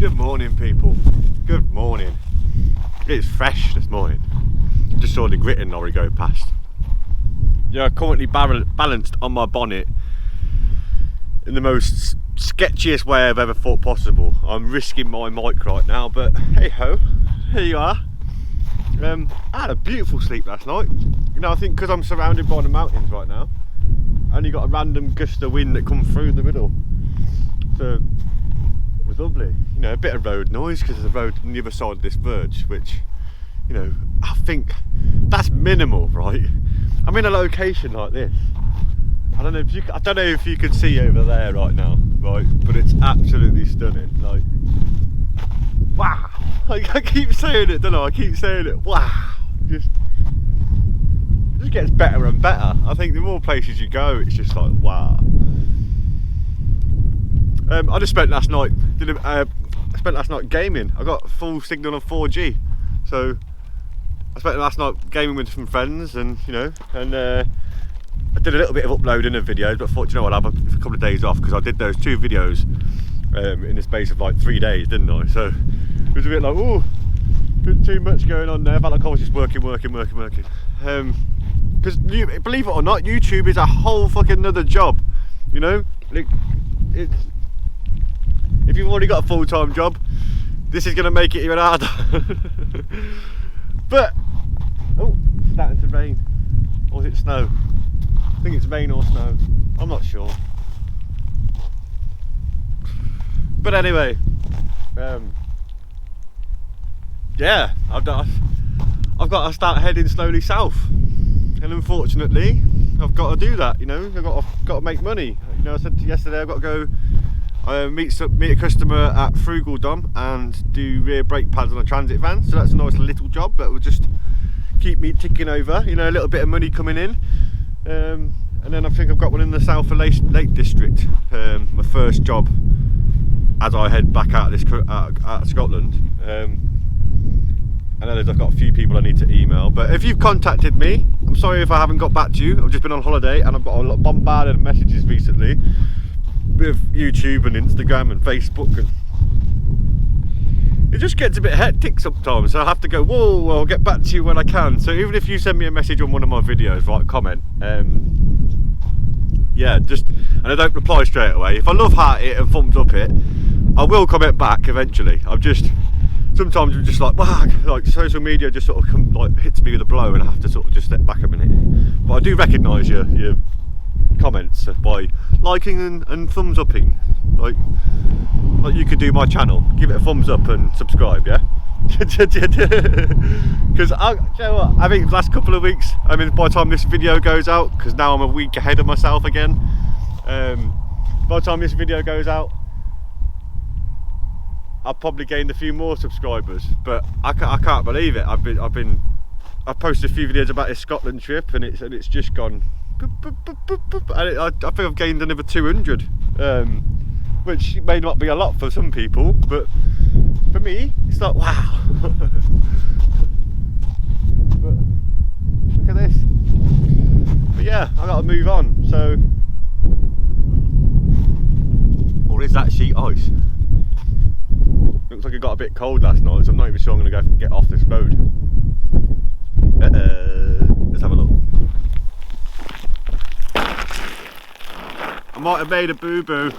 Good morning, people. Good morning. It's fresh this morning. Just saw the gritting lorry go past. Yeah, currently balanced on my bonnet in the most sketchiest way I've ever thought possible. I'm risking my mic right now, but hey ho, here you are. I had a beautiful sleep last night. You know, I think because I'm surrounded by the mountains right now, I only got a random gust of wind that come through the middle. So it was lovely. You know, a bit of road noise because there's a road on the other side of this verge, which, you know, I think that's minimal, right? I'm in a location like this. I don't know if you can see over there right now, right? But it's absolutely stunning. Like, wow! Like, I keep saying it, don't I? I keep saying it. Wow! It just gets better and better. I think the more places you go, it's just like wow. I just spent last night. I spent last night gaming. I got full signal on 4G, so I spent last night gaming with some friends, and you know, and I did a little bit of uploading of videos, but I thought, you know what, I'll have a couple of days off because I did those 2 videos in the space of like 3 days, didn't I? So it was a bit like, oh, a bit too much going on there. I felt like I was just working. Because believe it or not, YouTube is a whole fucking another job. You know, it's if you've already got a full-time job, this is going to make it even harder. But oh, it's starting to rain, or is it snow? I think it's rain or snow. I'm not sure. But anyway, yeah, I've got to start heading slowly south, and unfortunately, I've got to do that. You know, I've got to make money. You know, I said yesterday I've got to go meet a customer at Frugal Dom and do rear brake pads on a transit van. So that's a nice little job that will just keep me ticking over. You know, a little bit of money coming in. And then I think I've got one in the South Lake District, my first job as I head back out of Scotland. I know I've got a few people I need to email, but if you've contacted me, I'm sorry if I haven't got back to you. I've just been on holiday and I've got a lot bombarded messages recently with YouTube and Instagram and Facebook, and it just gets a bit hectic sometimes, so I have to go, whoa, I'll get back to you when I can. So even if you send me a message on one of my videos, write a comment, yeah, and I don't reply straight away. If I love heart it and thumbs up it, I will comment back eventually. Sometimes I'm just like, wow, like social media just sort of like hits me with a blow, and I have to sort of just step back a minute. But I do recognise your comments by liking and thumbs upping, like you could do my channel. Give it a thumbs up and subscribe, yeah. Because you know what, I think the last couple of weeks, I mean by the time this video goes out, because now I'm a week ahead of myself again, by the time this video goes out I've probably gained a few more subscribers, but I can't believe it. I've posted a few videos about this Scotland trip, and it's just gone boop, boop, boop, boop, boop, and I think I've gained another 200, which may not be a lot for some people, but for me it's like wow. But look at this. But yeah, I got to move on. So, or is that sheet ice? Looks like it got a bit cold last night, so I'm not even sure I'm going to go get off this road. Let's have a look. I might have made a boo-boo,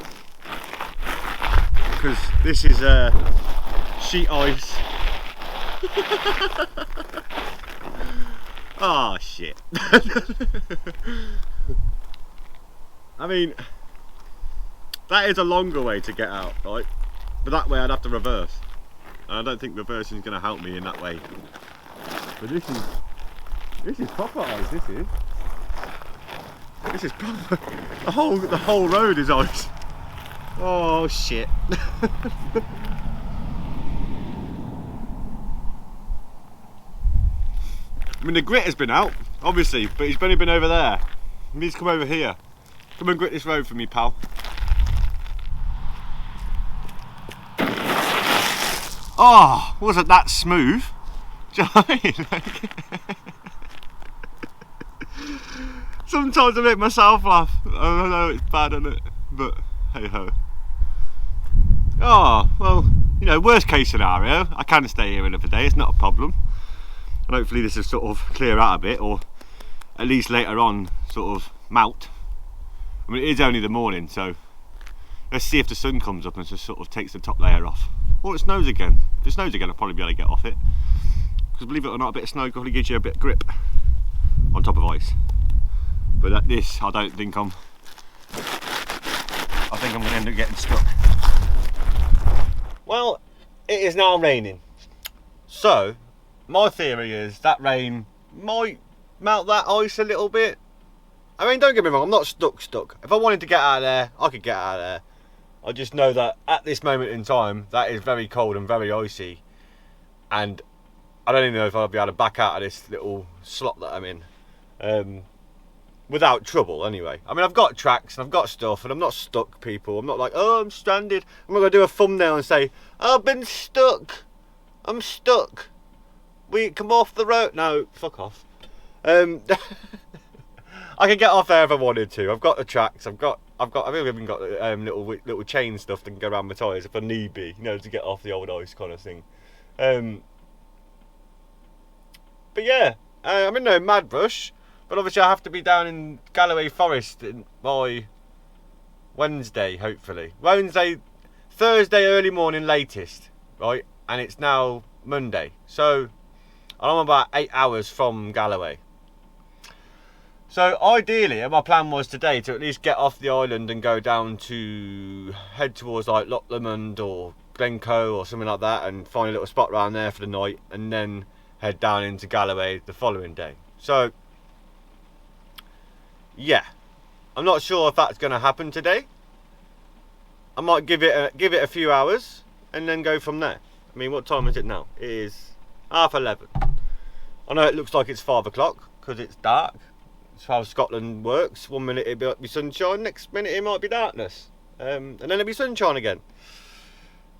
because this is sheet ice. Oh shit. I mean, that is a longer way to get out, right? But that way I'd have to reverse, and I don't think reversing is going to help me in that way. But this is proper ice. This is proper. The whole road is ice. Oh shit. I mean, the grit has been out, obviously, but he's only been over there. He needs to come over here. Come and grit this road for me, pal. Oh, wasn't that smooth? Do you know what I mean? Sometimes I make myself laugh. I know it's bad, isn't it? But hey ho. Oh, well, you know, worst case scenario, I can stay here another day, it's not a problem. And hopefully this will sort of clear out a bit, or at least later on sort of melt. I mean, it is only the morning, so let's see if the sun comes up and just sort of takes the top layer off. Or it snows again. If it snows again, I'll probably be able to get off it. Because believe it or not, a bit of snow probably gives you a bit of grip on top of ice. But at this, I think I'm going to end up getting stuck. Well, it is now raining. So, my theory is that rain might melt that ice a little bit. I mean, don't get me wrong, I'm not stuck. If I wanted to get out of there, I could get out of there. I just know that at this moment in time, that is very cold and very icy. And I don't even know if I'll be able to back out of this little slot that I'm in. Without trouble, anyway. I mean, I've got tracks and I've got stuff and I'm not stuck, people. I'm not like, oh, I'm stranded. I'm not going to do a thumbnail and say, I've been stuck. I'm stuck. We come off the road. No, fuck off. I can get off there if I wanted to. I've got the tracks. I've even got little chain stuff that can go around my tyres if I need be, you know, to get off the old ice kind of thing. But yeah, I'm in no mad rush. But obviously I have to be down in Galloway Forest by Wednesday, hopefully. Thursday early morning latest, right? And it's now Monday. So I'm about 8 hours from Galloway. So ideally, my plan was today to at least get off the island and go down to head towards like Loch Lomond or Glencoe or something like that and find a little spot around there for the night and then head down into Galloway the following day. So yeah, I'm not sure if that's going to happen today. I might give it a few hours and then go from there. I mean, what time is it now? It is 11:30. I know it looks like it's 5 o'clock because it's dark. It's how Scotland works. 1 minute it might be sunshine, next minute it might be darkness, and then it'll be sunshine again.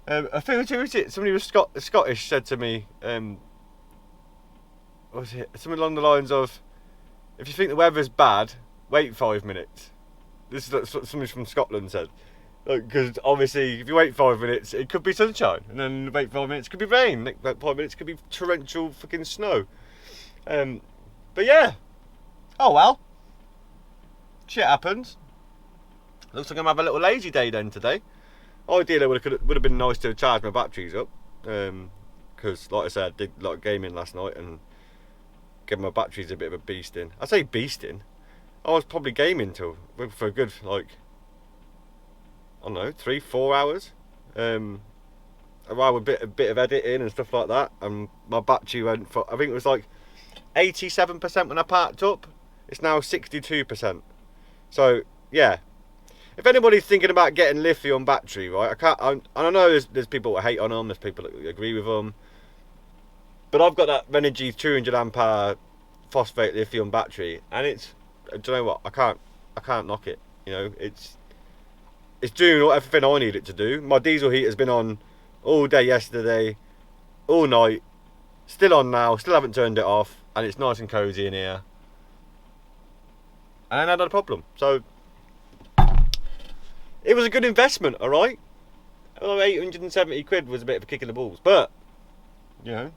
I think somebody was Scottish said to me, what was it? Something along the lines of, if you think the weather's bad, wait 5 minutes. This is what somebody from Scotland said. Because obviously, if you wait 5 minutes, it could be sunshine, and then wait 5 minutes, it could be rain. Like 5 minutes, it could be torrential fucking snow. But yeah. Oh well. Shit happens. Looks like I'm having a little lazy day then today. Ideally, would have been nice to charge my batteries up. Because, like I said, I did a lot of gaming last night and gave my batteries a bit of a beasting. I say beasting. I was probably gaming for a good, like, I don't know, 3-4 hours. Around with a bit of editing and stuff like that, and my battery went for, I think it was like 87% when I parked up. It's now 62%. So yeah, if anybody's thinking about getting lithium battery, right? I know there's people that hate on them, there's people that agree with them, but I've got that Renogy 200 ampere phosphate lithium battery, and it's, do you know what? I can't knock it. You know, it's doing everything I need it to do. My diesel heater's been on all day yesterday, all night, still on now, still haven't turned it off, and it's nice and cosy in here. And I had a problem. So it was a good investment, alright? 870 quid was a bit of a kick in the balls, but you know,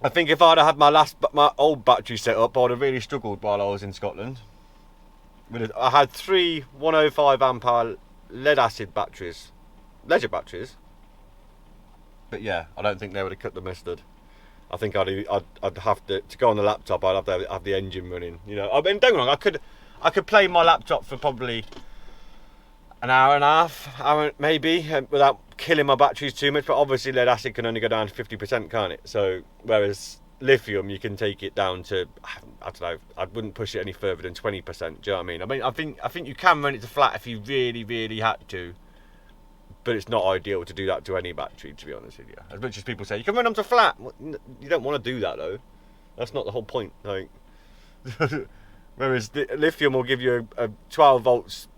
I think if I'd have had my old battery set up, I'd have really struggled while I was in Scotland. I had 3 105 ampere lead acid batteries, leisure batteries. But yeah, I don't think they would have cut the mustard. I think I'd have to go on the laptop. I'd have to have the engine running. You know, I mean, don't get me wrong. I could play my laptop for probably an hour and a half, hour maybe, without killing my batteries too much. But obviously, lead acid can only go down to 50%, can't it? So whereas lithium, you can take it down to, I don't know, I wouldn't push it any further than 20%. Do you know what I mean? I think you can run it to flat if you really, really had to. But it's not ideal to do that to any battery, to be honest with you. As much as people say, you can run them to flat. You don't want to do that, though. That's not the whole point. Like, whereas lithium will give you a 12 volts,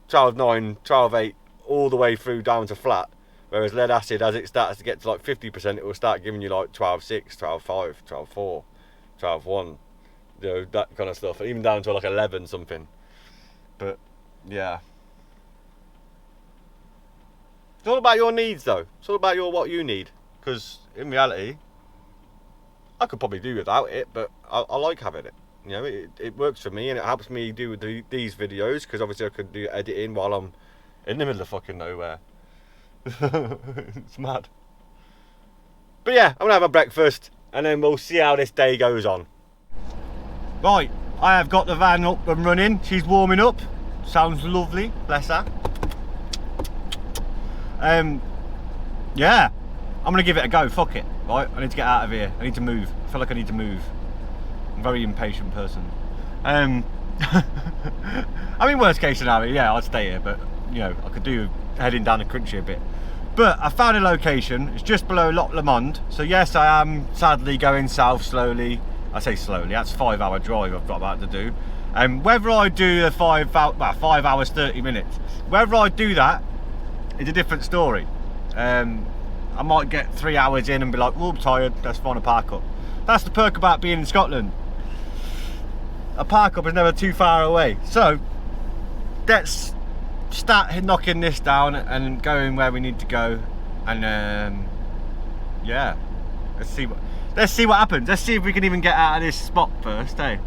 12.9, 12.8, all the way through down to flat. Whereas lead acid, as it starts to get to like 50%, it will start giving you like 12.6, 12.5, 12.4, 12.1. You know, that kind of stuff. Even down to like 11 something. But, yeah. It's all about your needs though. It's all about what you need. Because in reality, I could probably do without it, but I like having it. You know, it works for me and it helps me do these videos, because obviously I could do editing while I'm in the middle of fucking nowhere. It's mad. But yeah, I'm gonna have a breakfast and then we'll see how this day goes on. Right, I have got the van up and running. She's warming up. Sounds lovely, bless her. Yeah, I'm gonna give it a go, fuck it, right? I need to get out of here, I need to move. I feel like I need to move. I'm a very impatient person. I mean, worst case scenario, yeah, I'd stay here, but you know, I could do heading down the country a bit. But I found a location, it's just below Loch Lomond. So yes, I am sadly going south slowly. I say slowly, that's a 5 hour drive I've got about to do. Whether I do the 5 hours 30 minutes, whether I do that is a different story. I might get 3 hours in and be like, oh, I'm tired, let's find a park up. That's the perk about being in Scotland. A park up is never too far away. So let's start knocking this down and going where we need to go. And yeah, let's see what happens. Let's see if we can even get out of this spot first, eh?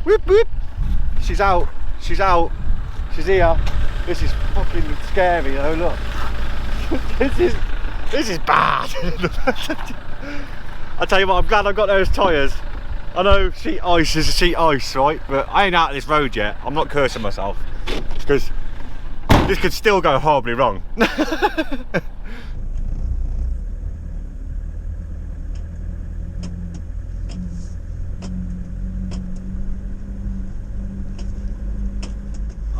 Whoop whoop! She's out, she's here. This is fucking scary though, look. This is bad. I tell you what, I'm glad I got those tyres. I know sheet ice is a sheet ice, right? But I ain't out of this road yet. I'm not cursing myself, because this could still go horribly wrong.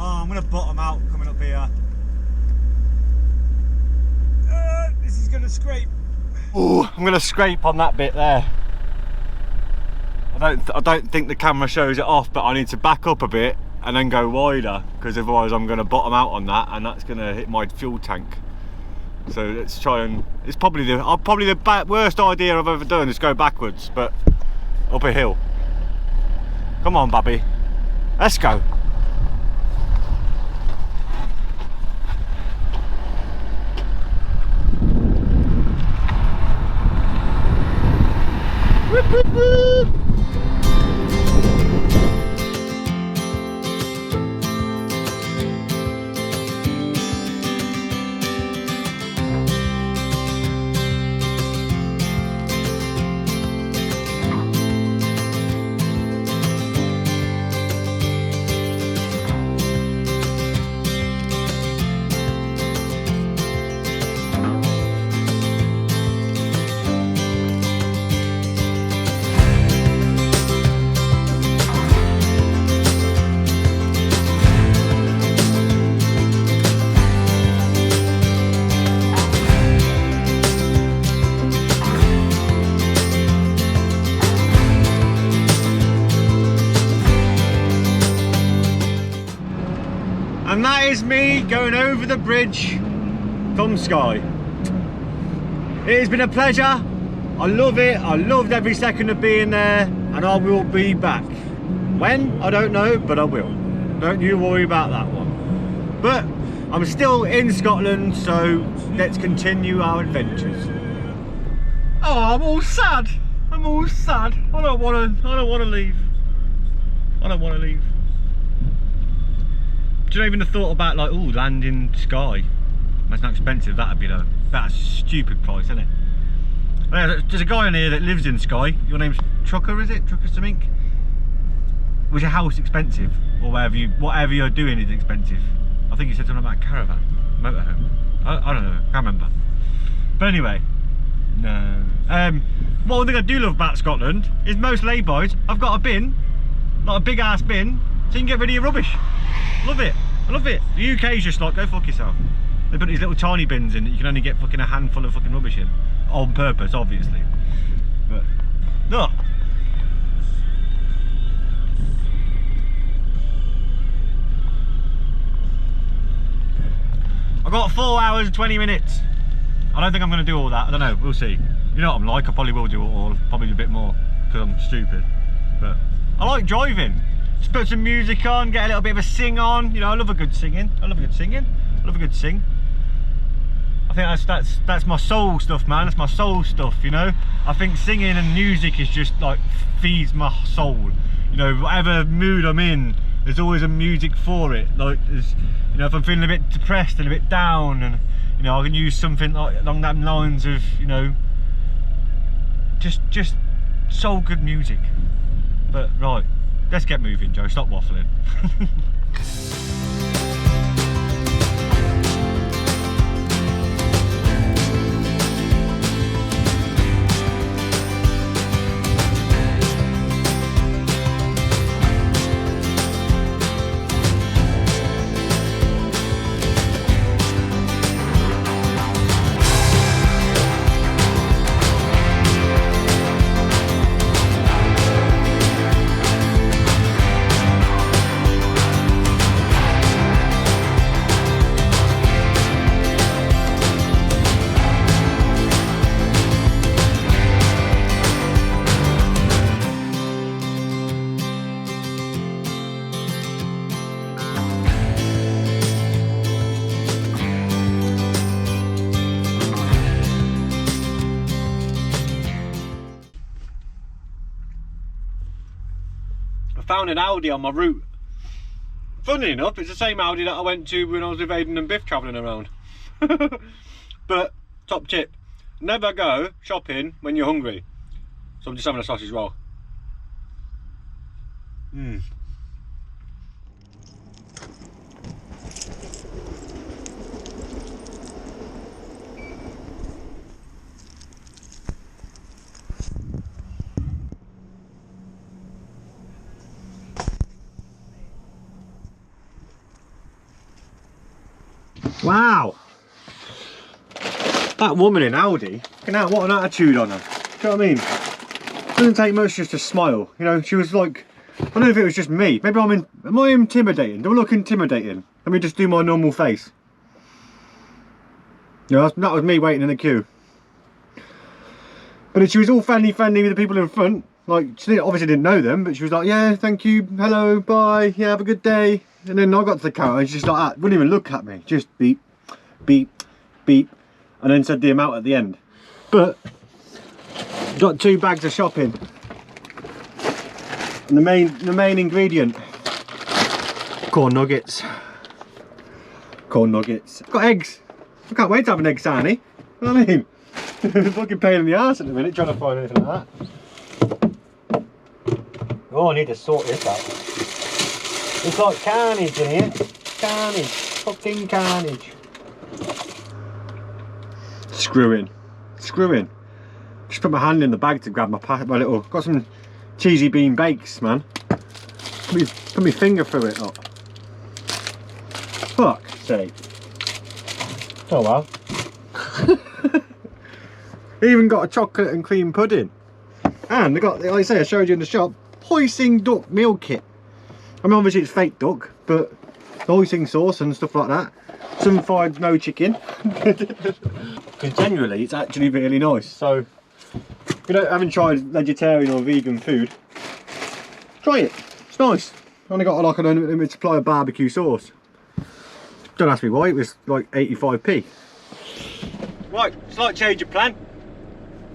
I'm gonna bottom out coming up here. This is gonna scrape. Oh, I'm gonna scrape on that bit there. I don't think the camera shows it off, but I need to back up a bit and then go wider, because otherwise I'm gonna bottom out on that, and that's gonna hit my fuel tank. So let's try and. It's probably the worst idea I've ever done is go backwards, but up a hill. Come on, Bubby. Let's go. Whoop, whoop, whoop. And that is me going over the bridge from Skye. It has been a pleasure. I love it. I loved every second of being there, and I will be back. When? I don't know, but I will. Don't you worry about that one. But I'm still in Scotland, so let's continue our adventures. Oh, I'm all sad. I'm all sad. I don't want to leave. I don't want to leave. Do you even have thought about like, oh, land in Skye? That's not expensive. That'd be though. That's a stupid price, isn't it? There's a guy in here that lives in Skye. Your name's Trucker, is it? Trucker something? Was your house expensive, or whatever you're doing is expensive? I think you said something about a caravan, motorhome. I don't know. Can't remember. But anyway, no. One thing I do love about Scotland is most lay-bys, I've got a bin, like a big ass bin, so you can get rid of your rubbish. Love it. I love it. The UK is just like, go fuck yourself. They put these little tiny bins in that you can only get fucking a handful of fucking rubbish in. On purpose, obviously. But, no. I've got 4 hours and 20 minutes. I don't think I'm going to do all that. I don't know, we'll see. You know what I'm like, I probably will do it all, probably a bit more, because I'm stupid. But I like driving. Just put some music on, get a little bit of a sing on. You know, I love a good singing. I love a good singing. I love a good sing. I think that's my soul stuff, man. That's my soul stuff, you know. I think singing and music is just like feeds my soul. You know, whatever mood I'm in, there's always a music for it. Like, there's, you know, if I'm feeling a bit depressed and a bit down, and you know, I can use something like along that lines of, you know, just soul good music. But right, let's get moving, Joe. Stop waffling. Found an Audi on my route. Funny enough, it's the same Audi that I went to when I was with Aidan and Biff travelling around. But top tip, never go shopping when you're hungry. So I'm just having a sausage roll. Wow, that woman in Audi, what an attitude on her. Do you know what I mean? Doesn't take much just to smile. You know, she was like, I don't know if it was just me. Maybe am I intimidating? Do I look intimidating? Let me just do my normal face. You know, that was me waiting in the queue. But she was all friendly with the people in front. Like, she obviously didn't know them, but she was like, yeah, thank you, hello, bye, yeah, have a good day. And then I got to the counter and she's like that, wouldn't even look at me, just beep, beep, beep, and then said the amount at the end. But got 2 bags of shopping, and the main ingredient, corn nuggets. Got eggs. I can't wait to have an egg sarnie. You know what I mean? It's fucking pain in the arse at the minute trying to find anything like that. Oh, I need to sort this out. It's like carnage in here. Carnage. Fucking carnage. Screwing. Just put my hand in the bag to grab my little... Got some cheesy bean bakes, man. Put my finger through it up. Fuck's sake. Oh well. Even got a chocolate and cream pudding. And they got, like I say, I showed you in the shop, hoisin duck meal kit. I mean, obviously it's fake duck, but hoisin sauce and stuff like that. Some fried no chicken. Because generally it's actually really nice. So if you haven't tried vegetarian or vegan food, try it. It's nice. Only got like an unlimited supply of barbecue sauce. Don't ask me why, it was like 85p. Right, slight change of plan.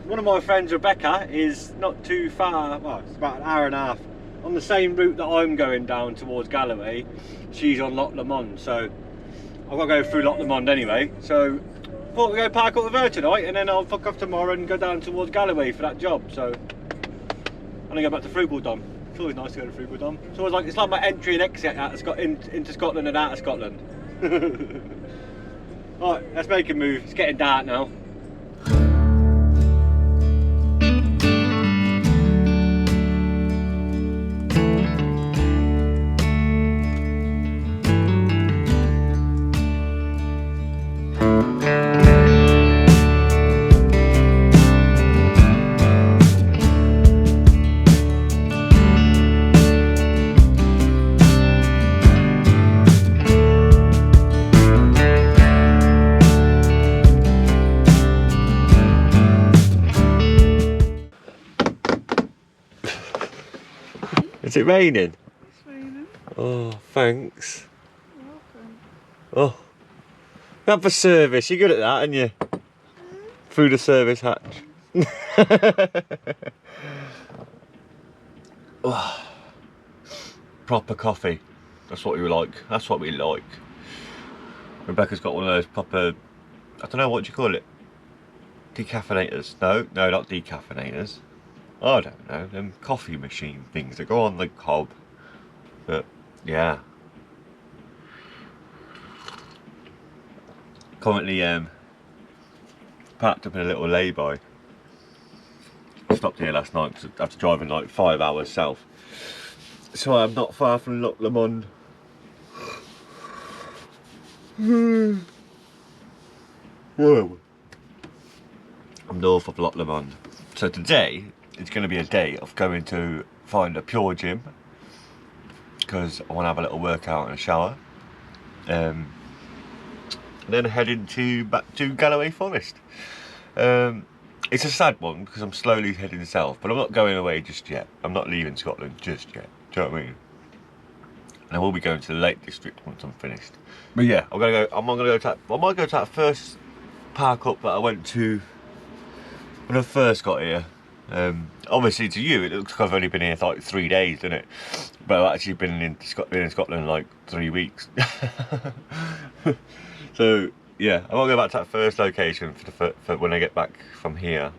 One of my friends, Rebecca, is not too far, well, it's about an hour and a half, on the same route that I'm going down towards Galloway. She's on Loch Lomond, so I've got to go through Loch Lomond anyway. So I thought we'd go park up with her tonight, and then I'll fuck off tomorrow and go down towards Galloway for that job. So I'm going to go back to Frugal It's always nice to go to Frugal It's like my entry and exit into Scotland and out of Scotland. Right, let's make a move. It's getting dark now. Is it raining? It's raining. Oh, thanks. You're welcome. Oh. Have the service, you're good at that, aren't you? Through the service hatch. Oh. Proper coffee. That's what we like. That's what we like. Rebecca's got one of those proper, I don't know, what do you call it? Decaffeinators. No, not decaffeinators. I don't know, them coffee machine things that go on the cob. But yeah. Currently packed up in a little lay-by. I stopped here last night because after driving like 5 hours south. So I'm not far from Loch Lomond. Whoa. I'm north of Loch Lomond. So today it's going to be a day of going to find a pure gym because I want to have a little workout and a shower. And then heading back to Galloway Forest. It's a sad one because I'm slowly heading south, but I'm not going away just yet. I'm not leaving Scotland just yet. Do you know what I mean? And I will be going to the Lake District once I'm finished. But yeah, I might go to that first park up that I went to when I first got here. Obviously to you it looks like I've only been here for like 3 days, doesn't it? But I've actually been in Scotland like 3 weeks. So yeah, I want to go back to that first location for when I get back from here.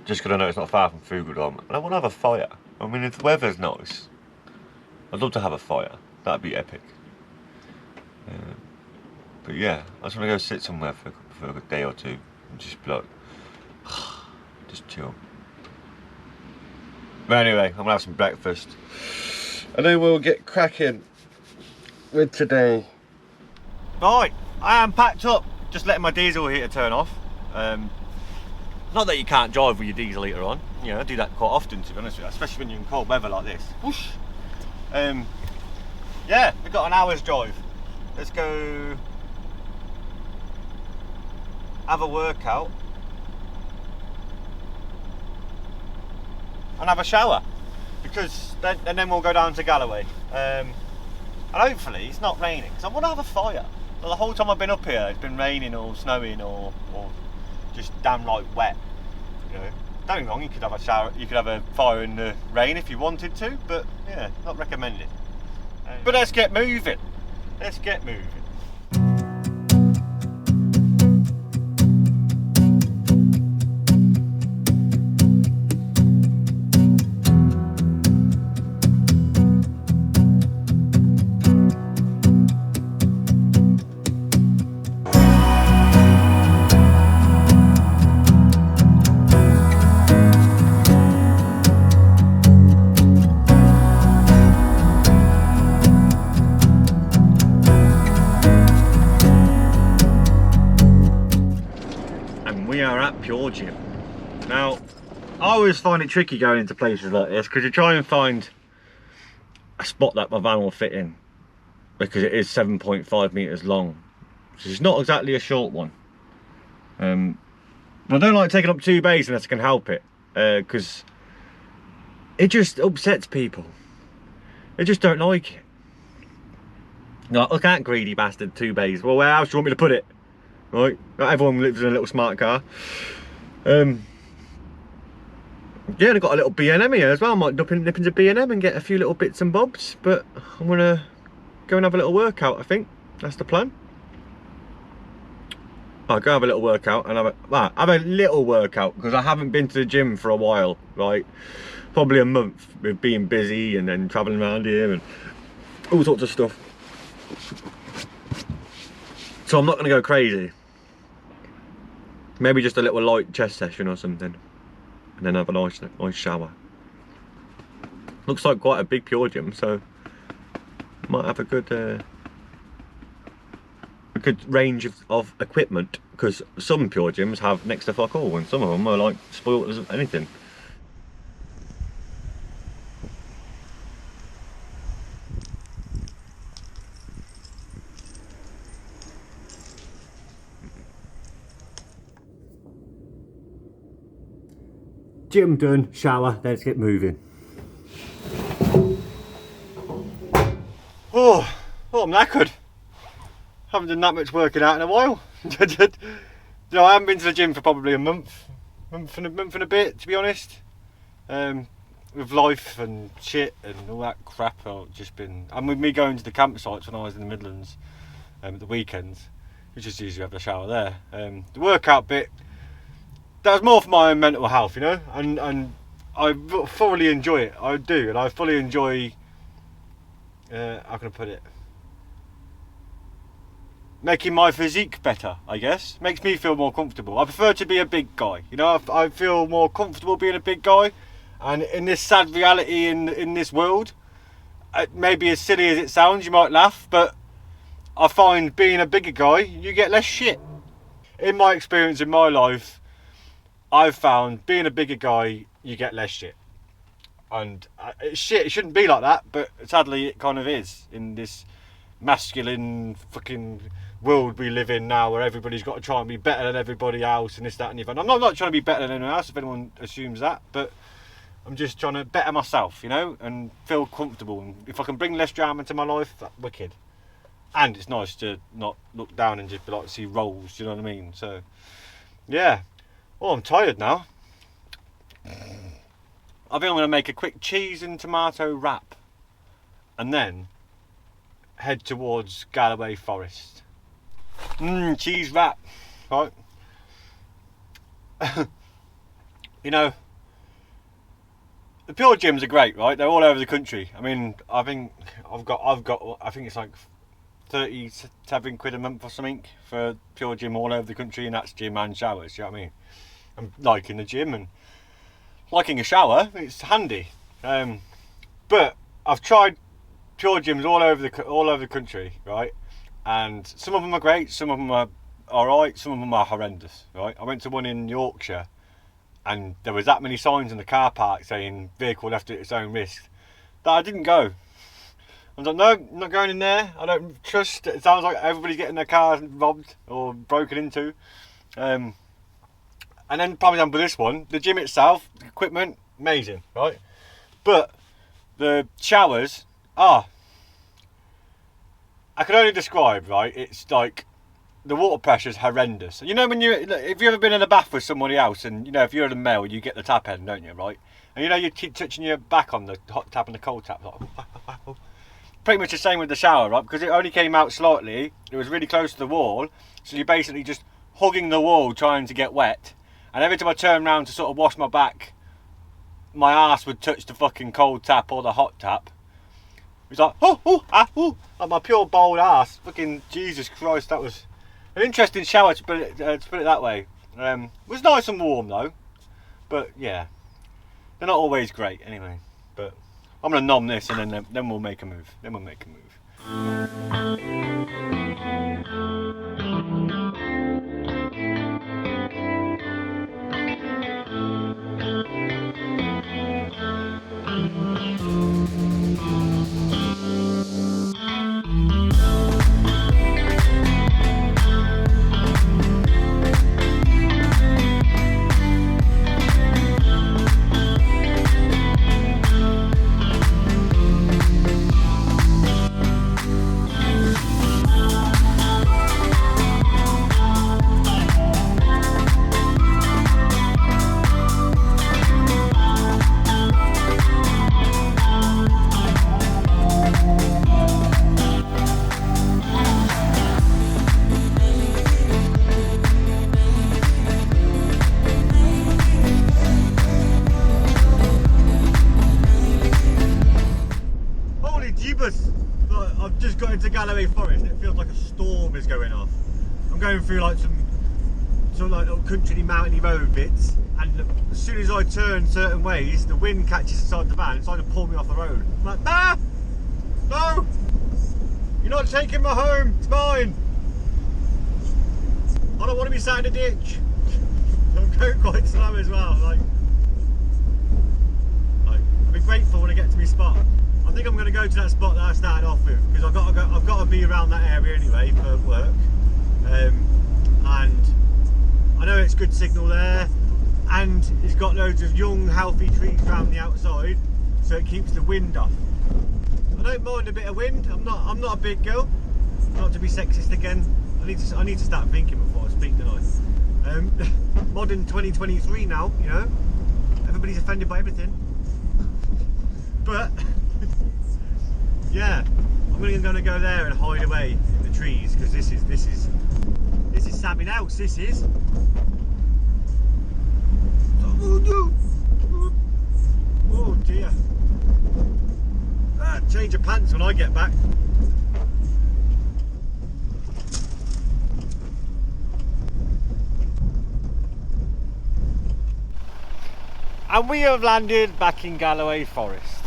Just because I know it's not far from Fugledom, and I want to have a fire. I mean, if the weather's nice, I'd love to have a fire. That'd be epic. But yeah, I just want to go sit somewhere for a day or two and just be like, just chill. But anyway, I'm gonna have some breakfast, and then we'll get cracking with today. Right, I am packed up, just letting my diesel heater turn off. Not that you can't drive with your diesel heater on, you know, I do that quite often to be honest with you, especially when you're in cold weather like this. Whoosh. Yeah, we've got an hour's drive. Let's go have a workout and have a shower, because then we'll go down to Galloway. And hopefully it's not raining, because I want to have a fire. Well, the whole time I've been up here, it's been raining or snowing or just damn right wet. You know, don't get me wrong, you could have a shower, you could have a fire in the rain if you wanted to, but yeah, not recommended. But let's get moving. Let's get moving. Pure gym. Now, I always find it tricky going into places like this because you try and find a spot that my van will fit in, because it is 7.5 meters long, so it's not exactly a short one. But I don't like taking up 2 bays unless I can help it, because it just upsets people. They just don't like it. Like, look at that greedy bastard, 2 bays. Well, where else do you want me to put it? Right, not everyone lives in a little smart car. Yeah, they've got a little B&M here as well. I might nip into B&M and get a few little bits and bobs, but I'm gonna go and have a little workout, I think. That's the plan. I'll go have a little workout and have a little workout, because I haven't been to the gym for a while, right? Probably a month, with being busy and then travelling around here and all sorts of stuff. So I'm not gonna go crazy. Maybe just a little light chest session or something, and then have a nice shower. Looks like quite a big pure gym, so might have a good range of equipment, because some pure gyms have next to fuck all, and some of them are like spoiled as anything. Gym done, shower, let's get moving. I'm knackered. Haven't done that much working out in a while. You know, I haven't been to the gym for probably a month and a bit, to be honest. With life and shit and all that crap, I've just been. And with me going to the campsites when I was in the Midlands at the weekends, we just usually have a shower there. The workout bit, that was more for my own mental health, you know, and I thoroughly enjoy it. I do, and I fully enjoy. How can I put it? Making my physique better, I guess. Makes me feel more comfortable. I prefer to be a big guy. You know, I feel more comfortable being a big guy. And in this sad reality in this world, maybe as silly as it sounds, you might laugh, but I find being a bigger guy, you get less shit. In my experience in my life, I've found being a bigger guy, you get less shit. And it shouldn't be like that, but sadly it kind of is in this masculine fucking world we live in now, where everybody's got to try and be better than everybody else and this, that and the other. I'm not trying to be better than anyone else, if anyone assumes that, but I'm just trying to better myself, you know, and feel comfortable. And if I can bring less drama into my life, that's wicked. And it's nice to not look down and just be like, see rolls, do you know what I mean? So yeah. Oh, I'm tired now. I think I'm going to make a quick cheese and tomato wrap and then head towards Galloway Forest. Cheese wrap, right? You know, the Pure gyms are great, right? They're all over the country. I mean, I think I think it's like 37 quid a month or something for Pure gym all over the country, and that's gym and showers. You know what I mean? I'm liking the gym and liking a shower. It's handy. But I've tried Pure gyms all over the country, right? And some of them are great, some of them are alright, some of them are horrendous, right? I went to one in Yorkshire and there was that many signs in the car park saying vehicle left at its own risk that I didn't go. I was like, no, I'm not going in there. I don't trust. It sounds like everybody's getting their cars robbed or broken into. And then probably done with this one, the gym itself, the equipment, amazing, right? But the showers are, I can only describe, right? It's like the water pressure's horrendous. You know, if you've ever been in a bath with somebody else, and you know, if you're a male, you get the tap end, don't you, right? And you know, you keep touching your back on the hot tap and the cold tap, like, pretty much the same with the shower, right? Because it only came out slightly, it was really close to the wall, so you're basically just hugging the wall trying to get wet. And every time I turned around to sort of wash my back, my ass would touch the fucking cold tap or the hot tap. It was like, like my pure bold ass. Fucking Jesus Christ, that was an interesting shower to put it that way. It was nice and warm though, but yeah, they're not always great anyway. But I'm gonna nom this and then we'll make a move. I've just got into Galloway Forest and it feels like a storm is going off. I'm going through like some like little country mountainy road bits, and as soon as I turn certain ways, the wind catches inside the van, it's trying to pull me off the road. I'm like, nah! No! You're not taking me home, it's mine! I don't want to be sat in a ditch. I'm going quite slow as well. Like I'll be grateful when I get to my spot. I think I'm going to go to that spot that I started off with, because I've got to be around that area anyway for work, and I know it's good signal there, and it's got loads of young healthy trees around the outside, so it keeps the wind off. I don't mind a bit of wind. I'm not a big girl. Not to be sexist again. I need to start thinking before I speak tonight. Modern 2023 now, you know. Everybody's offended by everything. But yeah, I'm gonna go there and hide away in the trees because this is something else. This is. Oh no! Oh dear! Change your pants when I get back. And we have landed back in Galloway Forest.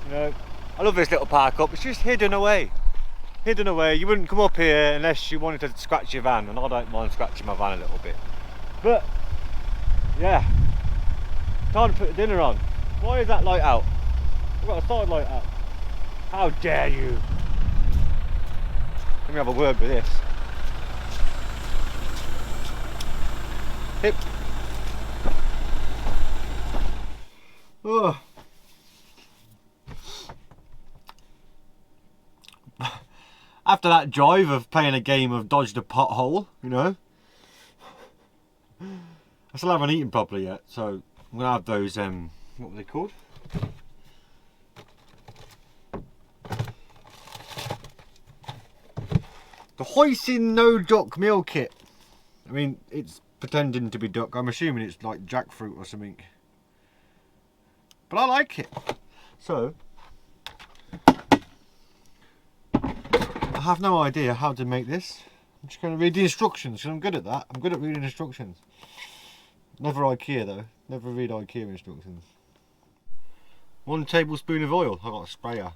You know, I love this little park up. It's just hidden away. Hidden away. You wouldn't come up here unless you wanted to scratch your van, and I don't mind scratching my van a little bit. But yeah, time to put the dinner on. Why is that light out? I've got a side light out. How dare you? Let me have a word with this. Hip. Oh. After that drive of playing a game of dodge the pothole, you know, I still haven't eaten properly yet, so I'm gonna have those. What were they called? The hoisin no duck meal kit. I mean, it's pretending to be duck. I'm assuming it's like jackfruit or something. But I like it. So, I have no idea how to make this. I'm just going to read the instructions because I'm good at that. I'm good at reading instructions. Never IKEA though. Never read IKEA instructions. 1 tablespoon of oil. I got a sprayer.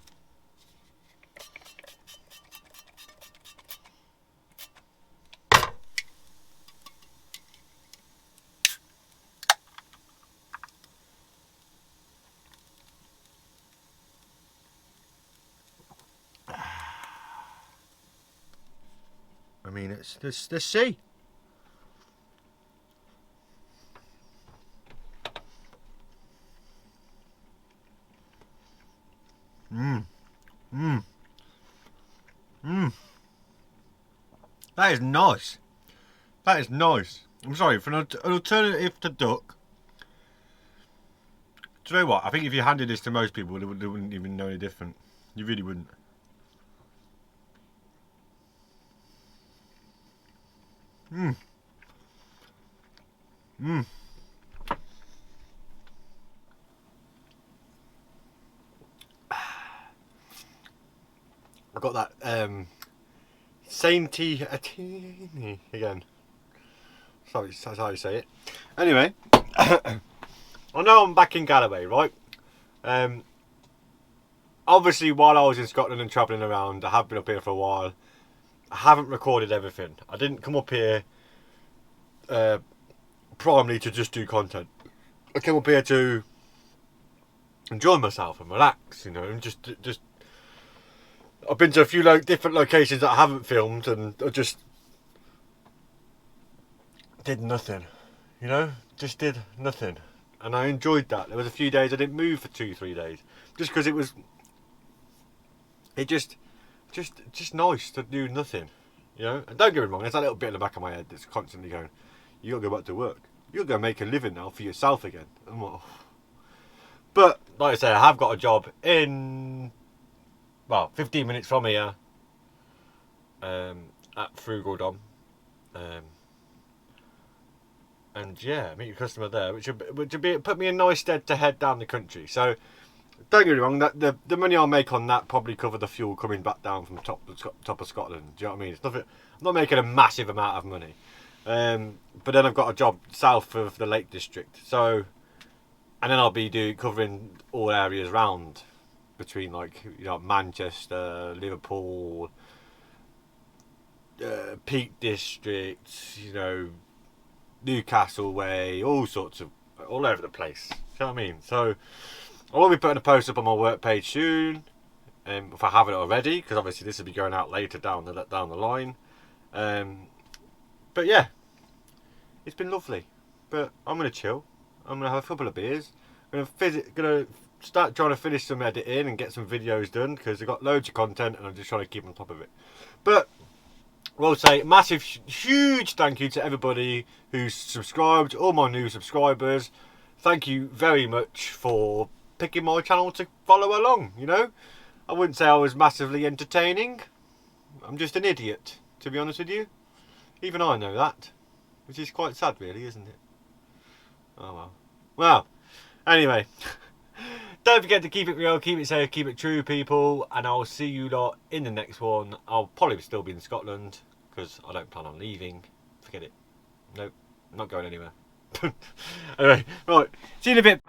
I mean, it's the sea. That is nice. That is nice. I'm sorry, for an alternative to duck. Do you know what? I think if you handed this to most people, they wouldn't even know any different. You really wouldn't. I got that sainty again. Sorry, that's how you say it. Anyway, I know I'm back in Galloway, right? Obviously, while I was in Scotland and travelling around, I have been up here for a while. I haven't recorded everything. I didn't come up here primarily to just do content. I came up here to enjoy myself and relax, you know, and just I've been to a few different locations that I haven't filmed, and I just did nothing, you know, just did nothing, and I enjoyed that. There was a few days I didn't move for 2-3 days, just because it just nice to do nothing, you know. And don't get me wrong, there's that little bit in the back of my head that's constantly going, you gotta go back to work, you gotta go make a living now for yourself again. I'm like, oh. But like I say, I have got a job in, well, 15 minutes from here, at Frugal and yeah, meet your customer there, which would put me in nice stead to head down the country. So don't get me wrong, that the money I'll make on that probably cover the fuel coming back down from the top of Scotland. Do you know what I mean? It's nothing. I'm not making a massive amount of money, but then I've got a job south of the Lake District, so, and then I'll be covering all areas round between, like, you know, Manchester, Liverpool, Peak District, you know, Newcastle way, all over the place. Do you know what I mean? So I will be putting a post up on my work page soon, if I haven't already, because obviously this will be going out later down the line. But yeah, it's been lovely. But I'm gonna chill. I'm gonna have a couple of beers. I'm gonna start trying to finish some editing and get some videos done, because I've got loads of content and I'm just trying to keep on top of it. But I will say massive, huge thank you to everybody who's subscribed, all my new subscribers. Thank you very much for picking my channel to follow along, you know. I wouldn't say I was massively entertaining. I'm just an idiot, to be honest with you. Even I know that, which is quite sad really, isn't it? Oh well. Well, anyway. Don't forget to keep it real, keep it safe, keep it true, people. And I'll see you lot in the next one. I'll probably still be in Scotland, because I don't plan on leaving. Forget it. Nope, not going anywhere. Anyway, right. See you in a bit.